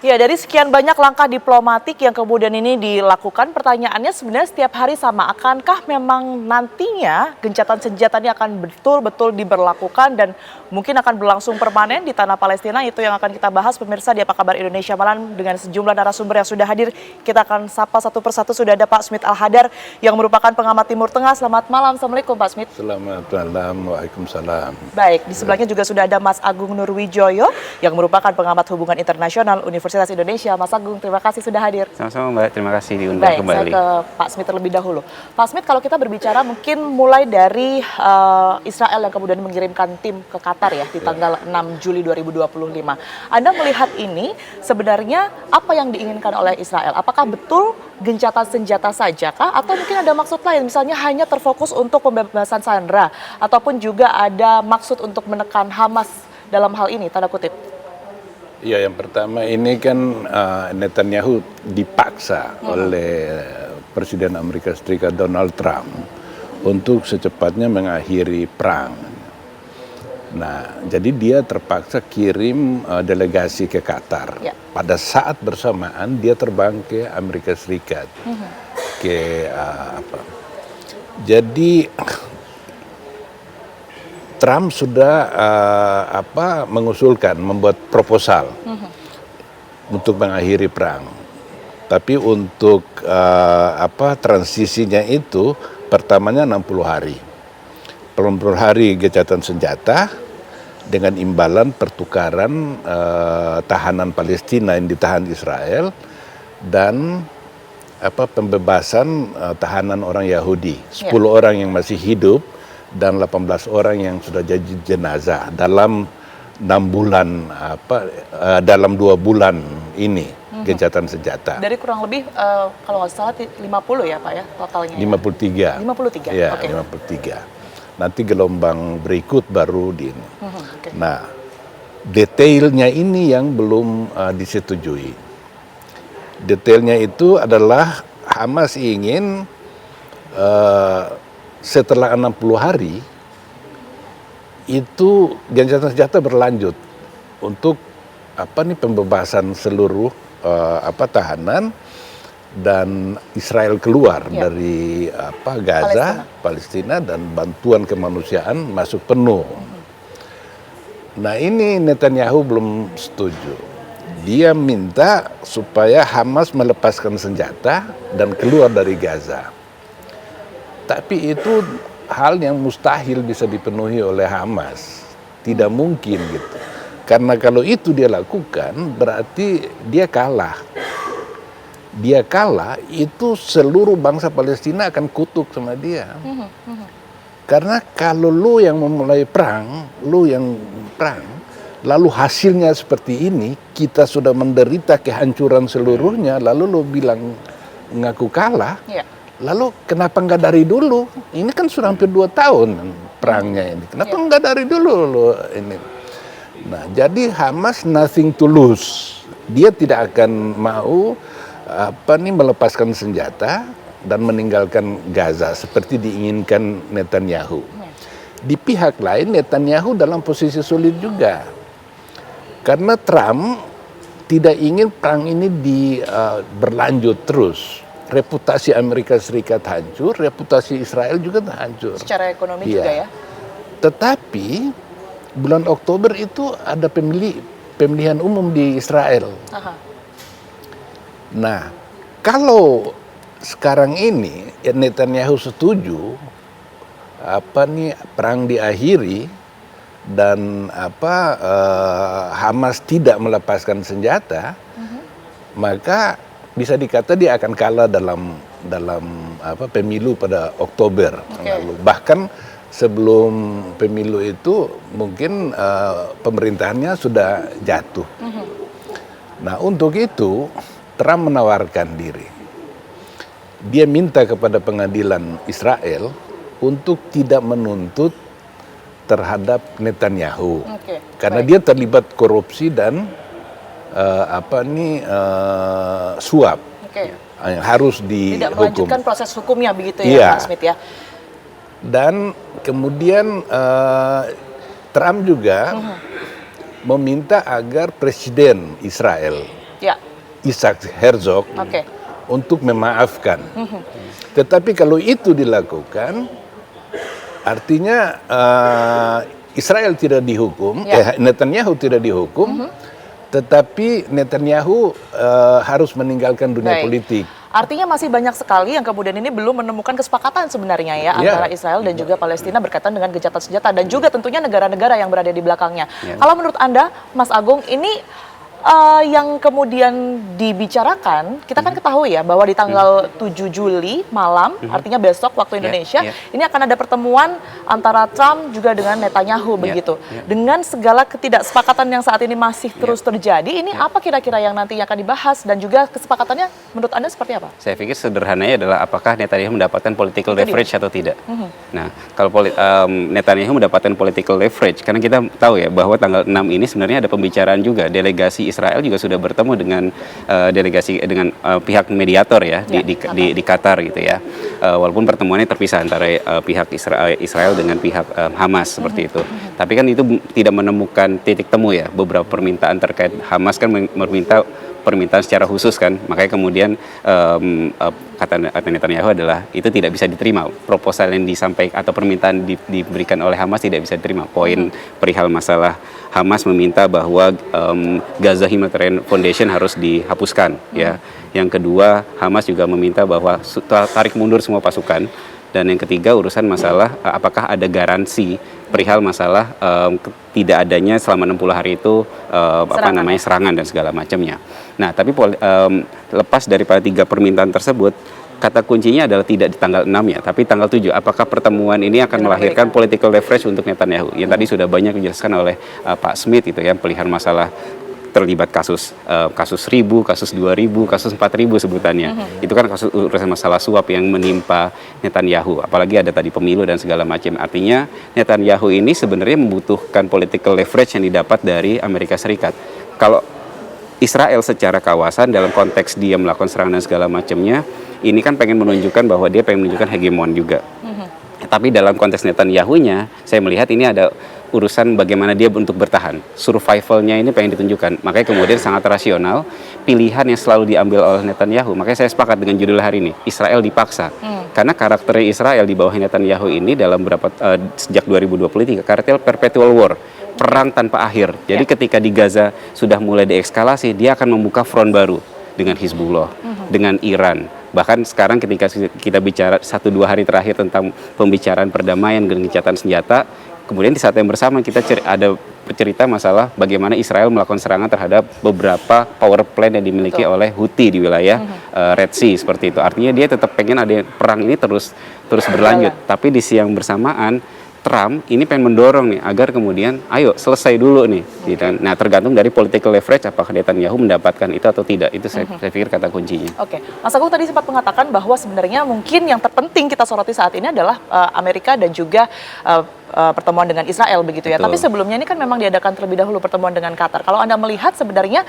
Ya, dari sekian banyak langkah diplomatik yang kemudian ini dilakukan, pertanyaannya sebenarnya setiap hari sama. Akankah memang nantinya gencatan senjata ini akan betul-betul diberlakukan dan mungkin akan berlangsung permanen di tanah Palestina? Itu yang akan kita bahas pemirsa di Apa Kabar Indonesia Malam dengan sejumlah narasumber yang sudah hadir. Kita akan sapa satu persatu. Sudah ada Pak Smith Al-Hadar yang merupakan pengamat Timur Tengah. Selamat malam. Assalamualaikum Pak Smith. Selamat malam, waalaikumsalam. Baik, di sebelahnya juga sudah ada Mas Agung Nurwijoyo yang merupakan pengamat hubungan internasional Universitas Indonesia. Mas Agung, terima kasih sudah hadir. Sama-sama Mbak, terima kasih diundang kembali. Baik, saya ke Pak Smith terlebih dahulu. Pak Smith, kalau kita berbicara mungkin mulai dari Israel yang kemudian mengirimkan tim ke Qatar ya di tanggal 6 Juli 2025. Anda melihat ini sebenarnya apa yang diinginkan oleh Israel? Apakah betul gencatan senjata saja kah? Atau mungkin ada maksud lain, misalnya hanya terfokus untuk pembebasan sandera ataupun juga ada maksud untuk menekan Hamas dalam hal ini, tanda kutip? Ya, yang pertama ini kan Netanyahu dipaksa oleh Presiden Amerika Serikat Donald Trump untuk secepatnya mengakhiri perang. Nah, jadi dia terpaksa kirim delegasi ke Qatar. Ya. Pada saat bersamaan dia terbang ke Amerika Serikat. Jadi Trump sudah mengusulkan membuat proposal untuk mengakhiri perang. Tapi untuk transisinya itu pertamanya 60 hari. 60 hari gencatan senjata dengan imbalan pertukaran tahanan Palestina yang ditahan Israel dan pembebasan tahanan orang Yahudi. 10 orang yang masih hidup dan 18 orang yang sudah jadi jenazah dalam 6 bulan dalam 2 bulan ini gencatan senjata. Dari kurang lebih kalau nggak salah 50 ya Pak ya totalnya. 53. 53. Ya, Oke. 53. Nanti gelombang berikut baru di ini. Nah, detailnya ini yang belum disetujui. Detailnya itu adalah Hamas ingin setelah 60 hari itu gencatan senjata berlanjut untuk pembebasan seluruh tahanan dan Israel keluar dari Gaza, Palestina dan bantuan kemanusiaan masuk penuh. Nah, ini Netanyahu belum setuju. Dia minta supaya Hamas melepaskan senjata dan keluar dari Gaza. Tapi itu hal yang mustahil bisa dipenuhi oleh Hamas. Tidak mungkin gitu. Karena kalau itu dia lakukan berarti dia kalah. Dia kalah, itu seluruh bangsa Palestina akan kutuk sama dia. Karena kalau lu yang memulai perang, lalu hasilnya seperti ini, kita sudah menderita kehancuran seluruhnya, lalu lu bilang ngaku kalah. Lalu kenapa nggak dari dulu? Ini kan sudah hampir 2 tahun perangnya ini. Kenapa nggak dari dulu lo ini? Nah, jadi Hamas nothing to lose. Dia tidak akan mau melepaskan senjata dan meninggalkan Gaza seperti diinginkan Netanyahu. Di pihak lain Netanyahu dalam posisi sulit juga. Karena Trump tidak ingin perang ini berlanjut terus. Reputasi Amerika Serikat hancur, reputasi Israel juga hancur. Secara ekonomi juga ya. Tetapi bulan Oktober itu ada pemilihan umum di Israel. Nah, kalau sekarang ini Netanyahu setuju perang diakhiri dan Hamas tidak melepaskan senjata, maka bisa dikata dia akan kalah dalam pemilu pada Oktober lalu. Bahkan sebelum pemilu itu mungkin pemerintahannya sudah jatuh. Nah, untuk itu Trump menawarkan diri. Dia minta kepada pengadilan Israel untuk tidak menuntut terhadap Netanyahu. Karena dia terlibat korupsi dan suap yang harus dihukum. Tidak melanjutkan proses hukumnya begitu ya, Pak Smith ya. Dan kemudian Trump juga meminta agar Presiden Israel Ya. Isaac Herzog Oke. untuk memaafkan. Tetapi kalau itu dilakukan, artinya Israel tidak dihukum, Netanyahu tidak dihukum, tetapi Netanyahu harus meninggalkan dunia politik. Artinya masih banyak sekali yang kemudian ini belum menemukan kesepakatan sebenarnya ya antara Israel dan juga Palestina berkaitan dengan gencatan senjata dan juga tentunya negara-negara yang berada di belakangnya. Kalau menurut Anda, Mas Agung, ini yang kemudian dibicarakan, kita kan ketahui ya bahwa di tanggal 7 Juli malam, artinya besok waktu Indonesia, ini akan ada pertemuan antara Trump juga dengan Netanyahu begitu. Dengan segala ketidaksepakatan yang saat ini masih terus terjadi, ini apa kira-kira yang nantinya akan dibahas dan juga kesepakatannya menurut Anda seperti apa? Saya pikir sederhananya adalah apakah Netanyahu mendapatkan political leverage atau tidak. Nah, kalau Netanyahu mendapatkan political leverage, karena kita tahu ya bahwa tanggal 6 ini sebenarnya ada pembicaraan juga, delegasi Israel juga sudah bertemu dengan pihak mediator ya, di Qatar gitu ya. Walaupun pertemuannya terpisah antara pihak Israel dengan pihak Hamas seperti itu. Tapi kan itu tidak menemukan titik temu ya. Beberapa permintaan terkait Hamas kan meminta permintaan secara khusus kan, makanya kemudian kata Netanyahu adalah itu tidak bisa diterima, proposal yang disampaikan atau permintaan diberikan oleh Hamas tidak bisa diterima. Poin perihal masalah Hamas meminta bahwa Gaza Humanitarian Foundation harus dihapuskan ya. Yang kedua, Hamas juga meminta bahwa tarik mundur semua pasukan. Dan yang ketiga, urusan masalah apakah ada garansi perihal masalah tidak adanya selama 60 hari itu serangan dan segala macamnya. Nah, tapi lepas daripada 3 permintaan tersebut, kata kuncinya adalah tidak di tanggal 6 ya, tapi tanggal 7. Apakah pertemuan ini akan melahirkan political leverage untuk Netanyahu? Yang tadi sudah banyak dijelaskan oleh Pak Smith itu ya, perihal masalah terlibat kasus 1.000, kasus 2.000, kasus 4.000 sebutannya. Itu kan kasus urusan masalah suap yang menimpa Netanyahu. Apalagi ada tadi pemilu dan segala macam. Artinya Netanyahu ini sebenarnya membutuhkan political leverage yang didapat dari Amerika Serikat. Kalau Israel secara kawasan dalam konteks dia melakukan serangan dan segala macamnya, ini kan pengen menunjukkan bahwa dia pengen menunjukkan hegemon juga. Tapi dalam konteks Netanyahu-nya, saya melihat ini ada urusan bagaimana dia untuk bertahan. Survival-nya ini pengen ditunjukkan. Makanya kemudian sangat rasional pilihan yang selalu diambil oleh Netanyahu. Makanya saya sepakat dengan judul hari ini, Israel dipaksa. Karena karakter Israel di bawah Netanyahu ini dalam sejak 2023 karakter perpetual war, perang tanpa akhir. Jadi ketika di Gaza sudah mulai deeskalasi, dia akan membuka front baru dengan Hizbullah, dengan Iran. Bahkan sekarang ketika kita bicara 1-2 hari terakhir tentang pembicaraan perdamaian dan gencatan senjata, kemudian di saat yang bersama kita ada cerita masalah bagaimana Israel melakukan serangan terhadap beberapa power plant yang dimiliki oleh Houthi di wilayah Red Sea seperti itu. Artinya dia tetap pengen ada perang ini terus berlanjut. Tapi di siang bersamaan Trump ini pengen mendorong nih agar kemudian ayo selesai dulu nih. Gitu. Nah, tergantung dari political leverage apakah Netanyahu mendapatkan itu atau tidak. Itu saya pikir kata kuncinya. Oke, Mas Agung tadi sempat mengatakan bahwa sebenarnya mungkin yang terpenting kita soroti saat ini adalah Amerika dan juga pertemuan dengan Israel begitu ya. Betul. Tapi sebelumnya ini kan memang diadakan terlebih dahulu pertemuan dengan Qatar. Kalau Anda melihat sebenarnya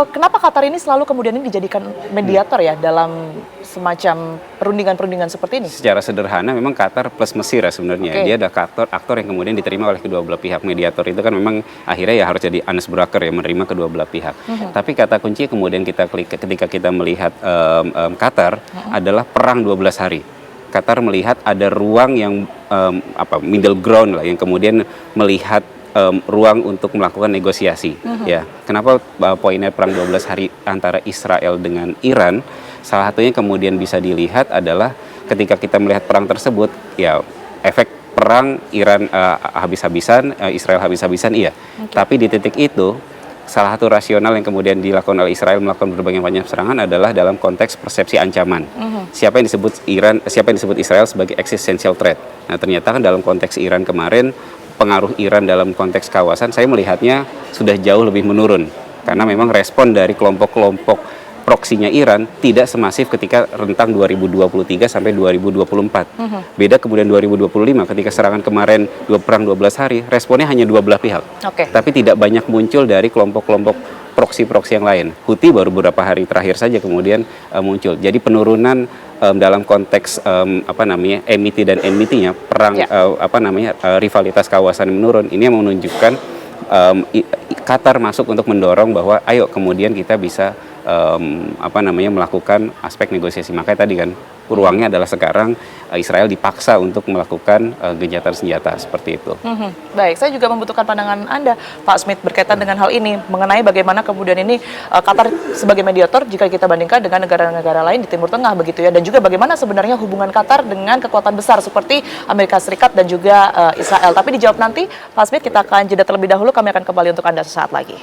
kenapa Qatar ini selalu kemudian ini dijadikan mediator ya dalam semacam perundingan-perundingan seperti ini? Secara sederhana memang Qatar plus Mesir ya sebenarnya. Dia ada aktor yang kemudian diterima oleh kedua belah pihak. Mediator itu kan memang akhirnya ya harus jadi honest broker yang menerima kedua belah pihak. Tapi kata kunci kemudian ketika kita melihat Qatar adalah perang 12 hari. Qatar melihat ada ruang yang middle ground lah yang kemudian melihat ruang untuk melakukan negosiasi. Ya, kenapa poinnya perang 12 hari antara Israel dengan Iran? Salah satunya kemudian bisa dilihat adalah ketika kita melihat perang tersebut, ya efek perang Iran habis-habisan, Israel habis-habisan, iya. Tapi di titik itu salah satu rasional yang kemudian dilakukan oleh Israel melakukan berbagai macam serangan adalah dalam konteks persepsi ancaman. Siapa yang disebut Israel sebagai existential threat. Nah, ternyata kan dalam konteks Iran kemarin pengaruh Iran dalam konteks kawasan saya melihatnya sudah jauh lebih menurun karena memang respon dari kelompok-kelompok proksinya Iran tidak semasif ketika rentang 2023 sampai 2024. Beda kemudian 2025 ketika serangan kemarin perang 12 hari responnya hanya dua belah pihak. Tapi tidak banyak muncul dari kelompok-kelompok proksi-proksi yang lain. Houthi baru beberapa hari terakhir saja kemudian muncul. Jadi penurunan dalam konteks MET dan NMT-nya perang rivalitas kawasan menurun. Ini yang menunjukkan Qatar masuk untuk mendorong bahwa ayo kemudian kita bisa melakukan aspek negosiasi. Makanya tadi kan ruangnya adalah sekarang Israel dipaksa untuk melakukan gencatan senjata seperti itu. Baik, saya juga membutuhkan pandangan Anda, Pak Smith, berkaitan dengan hal ini, mengenai bagaimana kemudian ini Qatar sebagai mediator jika kita bandingkan dengan negara-negara lain di Timur Tengah begitu ya, dan juga bagaimana sebenarnya hubungan Qatar dengan kekuatan besar seperti Amerika Serikat dan juga Israel. Tapi dijawab nanti, Pak Smith, kita akan jeda terlebih dahulu, kami akan kembali untuk Anda sesaat lagi.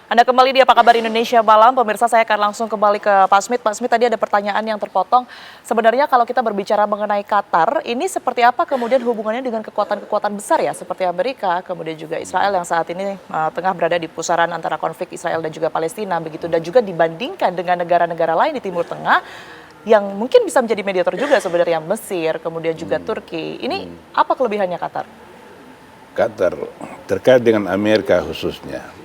Anda kembali di Apa Kabar Indonesia Malam. Pemirsa, saya akan langsung kembali ke Pak Smith. Pak Smith, tadi ada pertanyaan yang terpotong. Sebenarnya kalau kita berbicara mengenai Qatar, ini seperti apa kemudian hubungannya dengan kekuatan-kekuatan besar ya, seperti Amerika, kemudian juga Israel yang saat ini tengah berada di pusaran antara konflik Israel dan juga Palestina begitu, dan juga dibandingkan dengan negara-negara lain di Timur Tengah yang mungkin bisa menjadi mediator juga sebenarnya, Mesir, kemudian juga Turki. Ini apa kelebihannya Qatar? Qatar terkait dengan Amerika khususnya.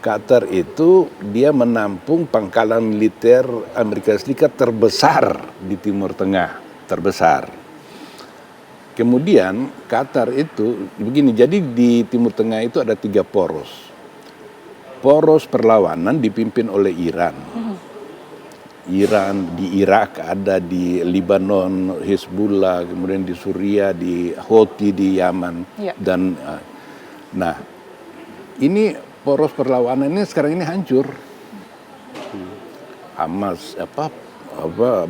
Qatar itu dia menampung pangkalan militer Amerika Serikat terbesar di Timur Tengah, terbesar. Kemudian Qatar itu begini, jadi di Timur Tengah itu ada 3 poros. Poros perlawanan dipimpin oleh Iran. Iran di Irak, ada di Lebanon, Hezbollah, kemudian di Suriah, di Houthi di Yaman, dan nah ini poros perlawanan ini sekarang ini hancur. Hamas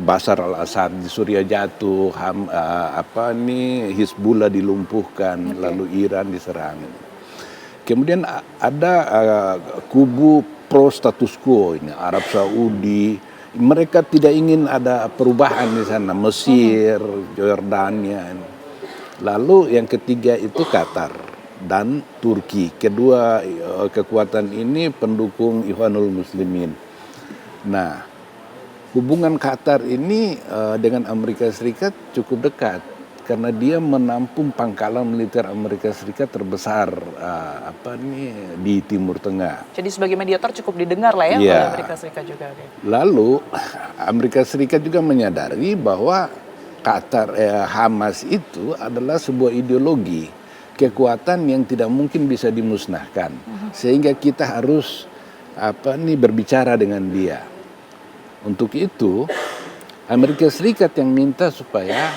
Bashar al-Assad di Suriah jatuh, Hizbullah dilumpuhkan, lalu Iran diserang. Kemudian ada kubu pro status quo ini, Arab Saudi, mereka tidak ingin ada perubahan di sana, Mesir, Yordania. Lalu yang ketiga itu Qatar dan Turki. Kedua kekuatan ini pendukung Ikhwanul Muslimin. Nah, hubungan Qatar ini dengan Amerika Serikat cukup dekat karena dia menampung pangkalan militer Amerika Serikat terbesar di Timur Tengah. Jadi sebagai mediator cukup didengar lah ya oleh Amerika Serikat juga. Lalu Amerika Serikat juga menyadari bahwa Hamas itu adalah sebuah ideologi, kekuatan yang tidak mungkin bisa dimusnahkan, sehingga kita harus berbicara dengan dia. Untuk itu Amerika Serikat yang minta supaya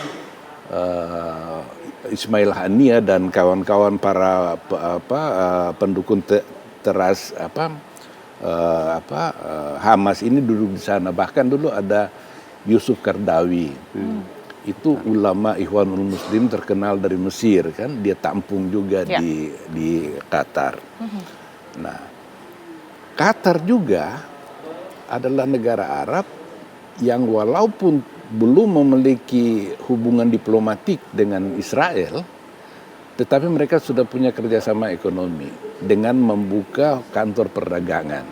Ismail Haniyeh dan kawan-kawan para pendukung Hamas ini duduk di sana. Bahkan dulu ada Yusuf Qaradawi. Itu ulama Ikhwanul Muslim terkenal dari Mesir kan, dia tampung juga di Qatar. Nah, Qatar juga adalah negara Arab yang walaupun belum memiliki hubungan diplomatik dengan Israel, tetapi mereka sudah punya kerjasama ekonomi dengan membuka kantor perdagangan.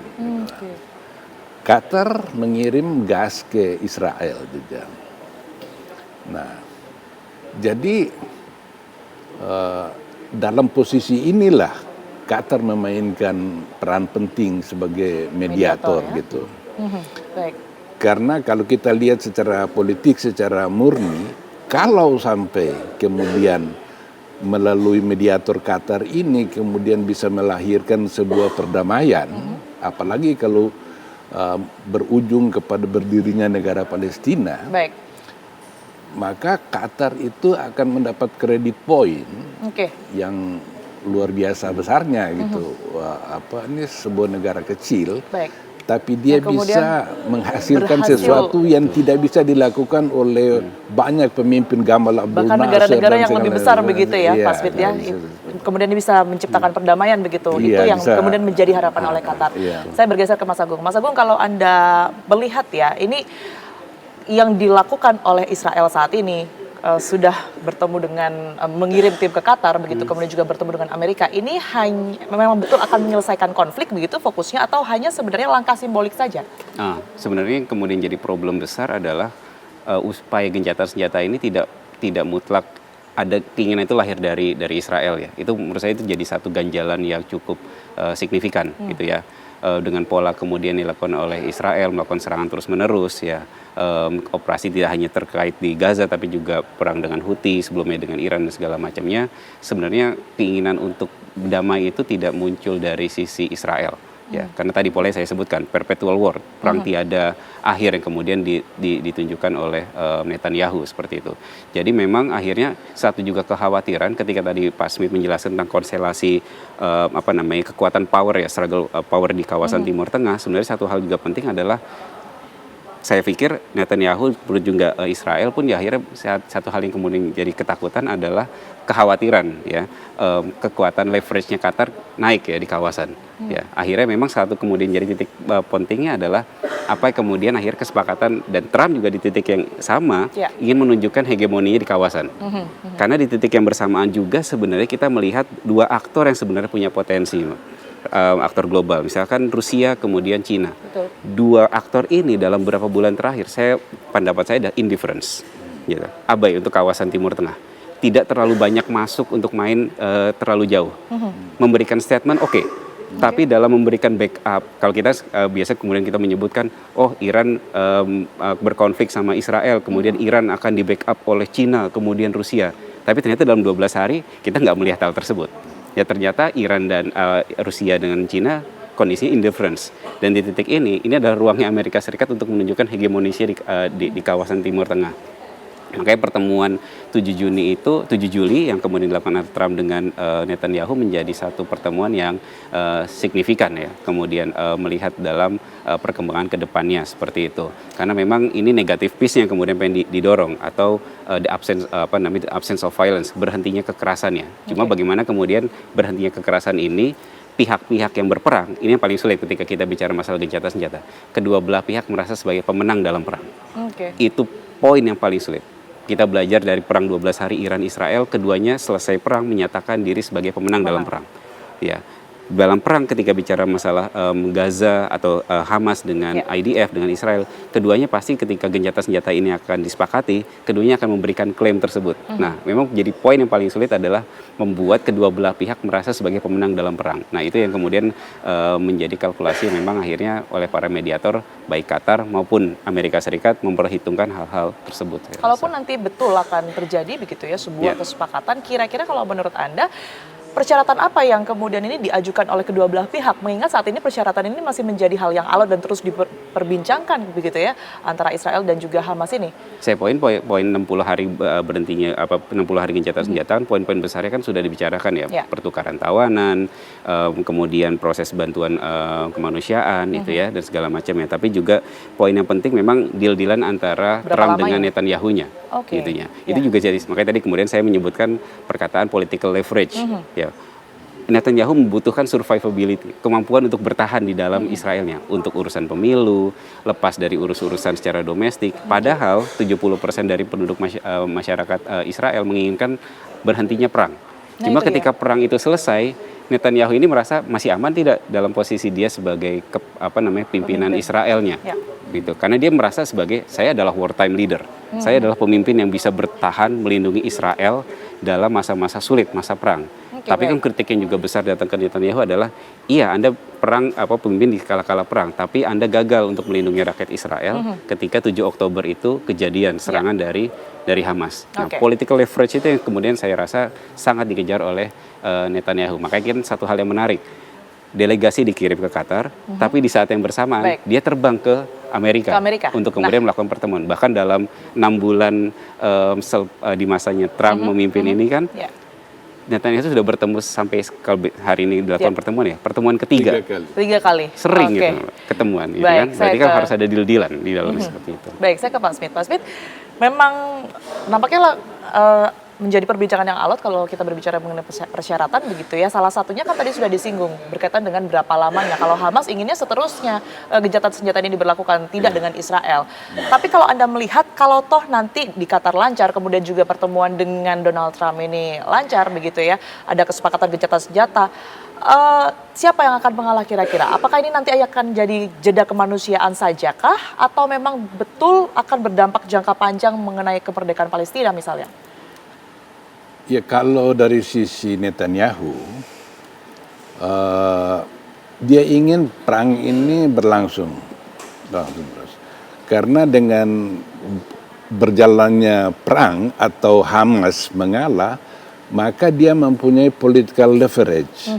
Qatar mengirim gas ke Israel juga. Nah, jadi dalam posisi inilah Qatar memainkan peran penting sebagai mediator ya? Gitu. Baik. Karena kalau kita lihat secara politik, secara murni, kalau sampai kemudian melalui mediator Qatar ini kemudian bisa melahirkan sebuah perdamaian, apalagi kalau berujung kepada berdirinya negara Palestina. Baik. Maka Qatar itu akan mendapat kredit point yang luar biasa besarnya gitu. Ini sebuah negara kecil, tapi dia bisa menghasilkan sesuatu yang tidak bisa dilakukan oleh banyak pemimpin Gamal Abdul Nasser. Bahkan negara-negara yang lebih besar begitu ya, Pak Smith ya. Kemudian bisa menciptakan perdamaian begitu. Itu yang kemudian menjadi harapan oleh Qatar. Saya bergeser ke Mas Agung. Mas Agung, kalau Anda melihat ya, ini yang dilakukan oleh Israel saat ini sudah bertemu dengan mengirim tim ke Qatar begitu, kemudian juga bertemu dengan Amerika, ini hanya memang betul akan menyelesaikan konflik begitu fokusnya, atau hanya sebenarnya langkah simbolik saja? Sebenarnya yang kemudian jadi problem besar adalah upaya gencatan senjata ini tidak mutlak ada keinginan itu lahir dari Israel ya. Itu menurut saya itu jadi satu ganjalan yang cukup signifikan gitu ya. Dengan pola kemudian dilakukan oleh Israel melakukan serangan terus-menerus ya. Operasi tidak hanya terkait di Gaza tapi juga perang dengan Houthi, sebelumnya dengan Iran dan segala macamnya. Sebenarnya keinginan untuk damai itu tidak muncul dari sisi Israel. Ya, karena tadi pola saya sebutkan perpetual war, perang tiada akhir yang kemudian ditunjukkan oleh Netanyahu seperti itu. Jadi memang akhirnya satu juga kekhawatiran ketika tadi Pak Smith menjelaskan tentang konstelasi kekuatan power ya, struggle power di kawasan Timur Tengah. Sebenarnya satu hal juga penting adalah saya pikir Netanyahu berujung Israel pun ya akhirnya satu hal yang kemudian jadi ketakutan adalah kekhawatiran ya kekuatan leverage-nya Qatar naik ya di kawasan ya akhirnya memang satu kemudian jadi titik pentingnya adalah apa kemudian akhir kesepakatan dan Trump juga di titik yang sama ingin menunjukkan hegemoninya di kawasan karena di titik yang bersamaan juga sebenarnya kita melihat dua aktor yang sebenarnya punya potensi aktor global, misalkan Rusia kemudian Cina. Betul. Dua aktor ini dalam beberapa bulan terakhir, pendapat saya adalah indifference, gitu. Abai untuk kawasan Timur Tengah. Tidak terlalu banyak masuk untuk main terlalu jauh. Memberikan statement, oke. Tapi dalam memberikan backup, kalau kita biasa kemudian kita menyebutkan, oh Iran berkonflik sama Israel, kemudian Iran akan di backup oleh Cina, kemudian Rusia. Tapi ternyata dalam 12 hari kita nggak melihat hal tersebut. Ya ternyata Iran dan Rusia dengan Cina kondisinya indifference. Dan di titik ini adalah ruangnya Amerika Serikat untuk menunjukkan hegemonisnya di kawasan Timur Tengah. Makanya pertemuan 7 Juli yang kemudian dilakukan Trump dengan Netanyahu menjadi satu pertemuan yang signifikan ya. Kemudian melihat dalam perkembangan ke depannya seperti itu. Karena memang ini negatif peace yang kemudian pengen didorong atau the absence of violence, berhentinya kekerasannya. Cuma bagaimana kemudian berhentinya kekerasan ini pihak-pihak yang berperang, ini yang paling sulit ketika kita bicara masalah gencatan senjata. Kedua belah pihak merasa sebagai pemenang dalam perang. Itu poin yang paling sulit. Kita belajar dari perang 12 hari Iran-Israel, keduanya selesai perang menyatakan diri sebagai pemenang dalam perang. Ya, dalam perang ketika bicara masalah Gaza atau Hamas dengan IDF dengan Israel, keduanya pasti ketika gencatan senjata ini akan disepakati, keduanya akan memberikan klaim tersebut. Nah, memang jadi poin yang paling sulit adalah membuat kedua belah pihak merasa sebagai pemenang dalam perang. Nah, itu yang kemudian menjadi kalkulasi yang memang akhirnya oleh para mediator baik Qatar maupun Amerika Serikat memperhitungkan hal-hal tersebut. Kalaupun nanti betul akan terjadi begitu ya sebuah kesepakatan, kira-kira kalau menurut Anda persyaratan apa yang kemudian ini diajukan oleh kedua belah pihak? Mengingat saat ini persyaratan ini masih menjadi hal yang alot dan terus diperbincangkan begitu ya antara Israel dan juga Hamas ini. Saya poin 60 hari berhentinya 60 hari gencatan senjata, poin-poin besarnya kan sudah dibicarakan ya, pertukaran tawanan, kemudian proses bantuan kemanusiaan itu ya dan segala macamnya. Tapi juga poin yang penting memang deal-dealan antara Trump dengan Netanyahu-nya. Gitunya. Itu juga jadi makanya tadi kemudian saya menyebutkan perkataan political leverage ya. Netanyahu membutuhkan survivability, kemampuan untuk bertahan di dalam Israelnya untuk urusan pemilu, lepas dari urusan secara domestik. Padahal 70% dari penduduk masyarakat Israel menginginkan berhentinya perang. Cuma ketika perang itu selesai, Netanyahu ini merasa masih aman tidak dalam posisi dia sebagai pimpinan Israelnya. Gitu. Karena dia merasa sebagai saya adalah wartime leader. Saya adalah pemimpin yang bisa bertahan melindungi Israel dalam masa-masa sulit, masa perang. Tapi kan kritik yang juga besar datang ke Netanyahu adalah, iya Anda pemimpin di kala-kala perang, tapi Anda gagal untuk melindungi rakyat Israel ketika 7 Oktober itu kejadian serangan dari Hamas. Nah, political leverage itu yang kemudian saya rasa sangat dikejar oleh Netanyahu. Makanya kan satu hal yang menarik, delegasi dikirim ke Qatar, tapi di saat yang bersamaan dia terbang ke Amerika untuk kemudian melakukan pertemuan. Bahkan dalam 6 bulan di masanya Trump memimpin ini kan, Netanyahu sudah bertemu sampai hari ini dilakukan pertemuan ketiga. 3 kali. Sering gitu ketemuan gitu kan. Berarti kan harus ada deal-dealan di dalam seperti itu. Baik, saya ke Pak Smith. Pak Smith, memang nampaknya menjadi perbincangan yang alot kalau kita berbicara mengenai persyaratan begitu ya. Salah satunya kan tadi sudah disinggung berkaitan dengan berapa lamanya. Kalau Hamas inginnya seterusnya gencatan senjata ini diberlakukan, tidak dengan Israel. Tapi kalau Anda melihat kalau toh nanti di Qatar lancar, kemudian juga pertemuan dengan Donald Trump ini lancar begitu ya, ada kesepakatan gencatan senjata, siapa yang akan mengalah kira-kira? Apakah ini nanti akan jadi jeda kemanusiaan sajakah atau memang betul akan berdampak jangka panjang mengenai kemerdekaan Palestina misalnya? Ya kalau dari sisi Netanyahu, dia ingin perang ini berlangsung terus. Karena dengan berjalannya perang atau Hamas mengalah, maka dia mempunyai political leverage,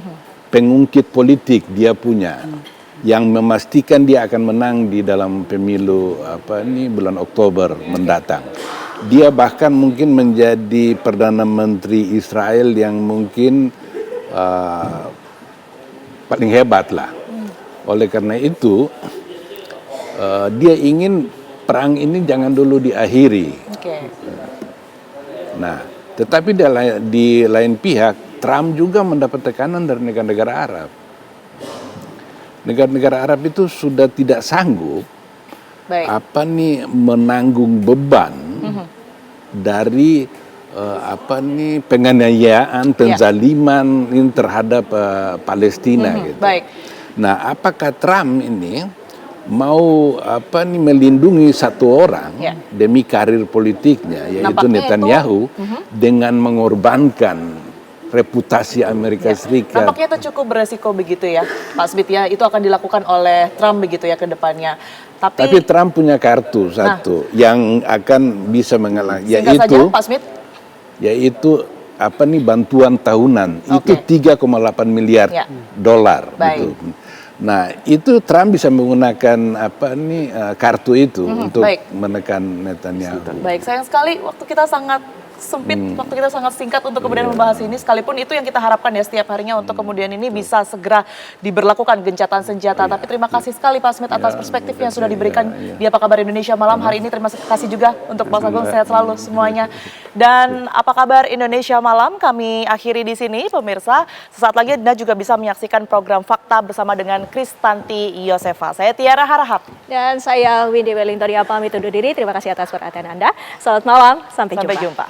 pengungkit politik dia punya, yang memastikan dia akan menang di dalam pemilu bulan Oktober mendatang. Dia bahkan mungkin menjadi Perdana Menteri Israel yang mungkin paling hebat lah. Oleh karena itu, dia ingin perang ini jangan dulu diakhiri. Nah, tetapi di lain pihak, Trump juga mendapat tekanan dari negara-negara Arab. Negara-negara Arab itu sudah tidak sanggup menanggung beban dari penganiayaan, penzaliman ini terhadap Palestina gitu. Nah, apakah Trump ini mau melindungi satu orang demi karir politiknya, yaitu Netanyahu, dengan mengorbankan reputasi Amerika Serikat. Nampaknya itu cukup beresiko begitu ya, Pak Smith ya. Itu akan dilakukan oleh Trump begitu ya ke depannya. Tapi Trump punya kartu satu yang akan bisa mengalah, singkat saja, Pak Smith. Yaitu bantuan tahunan itu 3,8 miliar dolar. Gitu. Nah, itu Trump bisa menggunakan kartu itu untuk menekan Netanyahu. Baik, sayang sekali waktu kita sangat sempit, waktu kita sangat singkat untuk kemudian membahas ini, sekalipun itu yang kita harapkan ya setiap harinya untuk kemudian ini bisa segera diberlakukan gencatan senjata. Tapi terima kasih sekali Pak Smith atas perspektif yang sudah diberikan di Apa Kabar Indonesia malam hari ini. Terima kasih juga untuk Mas Agung, sehat selalu semuanya. Dan Apa Kabar Indonesia malam kami akhiri di sini, pemirsa. Sesaat lagi Anda juga bisa menyaksikan program Fakta bersama dengan Kristanti Yosefa. Saya Tiara Harahap. Dan saya Windy Wellington pamit undur diri. Terima kasih atas perhatian Anda. Selamat malam, sampai jumpa.